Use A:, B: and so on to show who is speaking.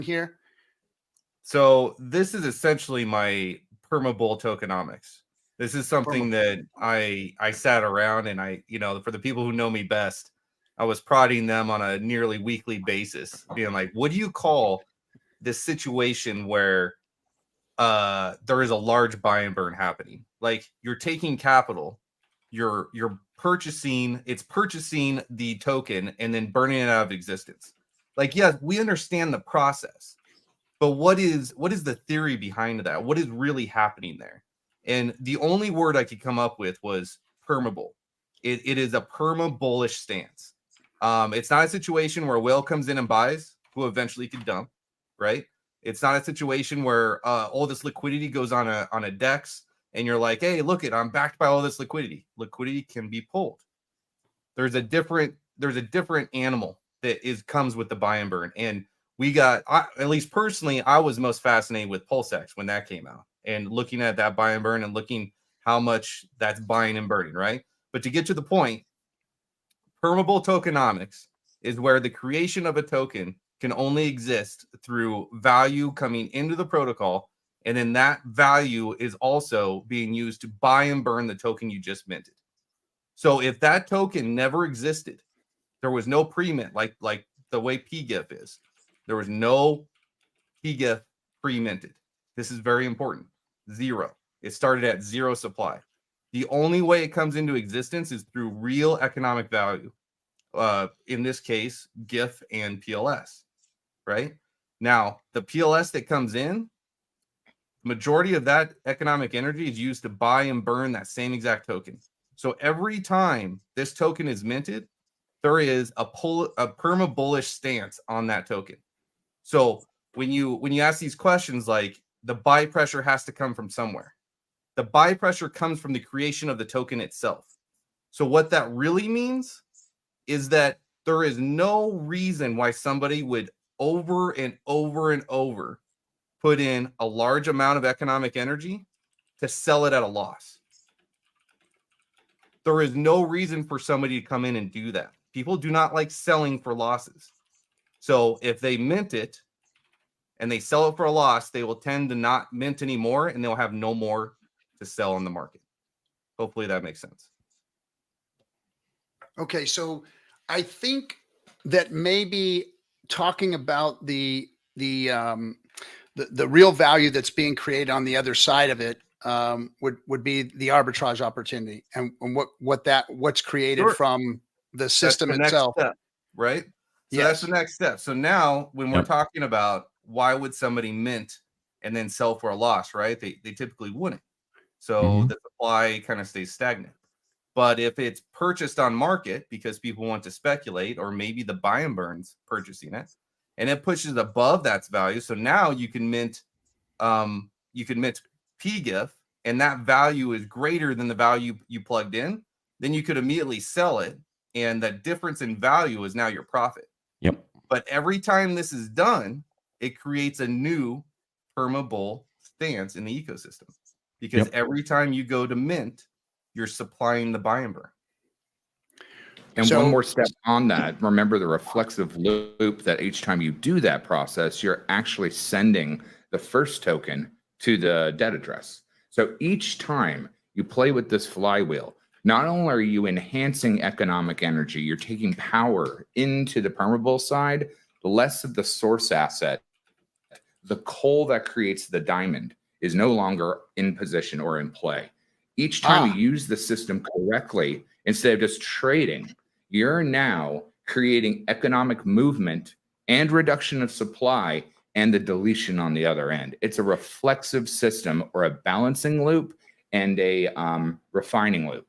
A: here?
B: So this is essentially my Permabull tokenomics. This is something that I sat around and I, for the people who know me best, I was prodding them on a nearly weekly basis, being like, what do you call this situation where there is a large buy and burn happening? Like, you're taking capital, you're purchasing the token and then burning it out of existence. Like, yes, we understand the process, but what is the theory behind that? What is really happening there? And the only word I could come up with was permabull. It is a perma-bullish stance. It's not a situation where a whale comes in and buys, who eventually could dump, right? It's not a situation where all this liquidity goes on a DEX and you're like, hey, look I'm backed by all this liquidity. Liquidity can be pulled. There's a different animal that comes with the buy and burn. And at least personally, I was most fascinated with PulseX when that came out and looking at that buy and burn and looking how much that's buying and burning, right? But to get to the point, Permabull tokenomics is where the creation of a token can only exist through value coming into the protocol, and then that value is also being used to buy and burn the token you just minted. So if that token never existed, there was no pre-mint like the way PGIF is. There was no PGIF pre-minted. This is very important. Zero. It started at zero supply. The only way it comes into existence is through real economic value. In this case, Giff and PLS, right? Now, the PLS that comes in, majority of that economic energy is used to buy and burn that same exact token. So every time this token is minted, there is a perma-bullish stance on that token. So when you ask these questions, like, the buy pressure has to come from somewhere. The buy pressure comes from the creation of the token itself. So what that really means is that there is no reason why somebody would over and over and over put in a large amount of economic energy to sell it at a loss. There is no reason for somebody to come in and do that. People do not like selling for losses. So if they mint it and they sell it for a loss, they will tend to not mint anymore and they'll have no more to sell on the market. Hopefully that makes sense.
A: Okay, so I think that maybe talking about the real value that's being created on the other side of it would be the arbitrage opportunity and what's created from the system itself.
B: Step, right? So yes. That's the next step. So now when we're talking about why would somebody mint and then sell for a loss, right? They typically wouldn't. So the supply kind of stays stagnant. But if it's purchased on market because people want to speculate, or maybe the buy and burn's purchasing it, and it pushes above that value, so now you can mint PGIF, and that value is greater than the value you plugged in, then you could immediately sell it, and that difference in value is now your profit.
C: Yep.
B: But every time this is done, it creates a new perma-bull stance in the ecosystem, because every time you go to mint, you're supplying the buy and burn.
D: And one more step on that, remember the reflexive loop, that each time you do that process, you're actually sending the first token to the debt address. So each time you play with this flywheel, not only are you enhancing economic energy, you're taking power into the Permabull side, less of the source asset, the coal that creates the diamond is no longer in position or in play. Each time you use the system correctly, instead of just trading, you're now creating economic movement and reduction of supply and the deletion on the other end. It's a reflexive system, or a balancing loop and a refining loop.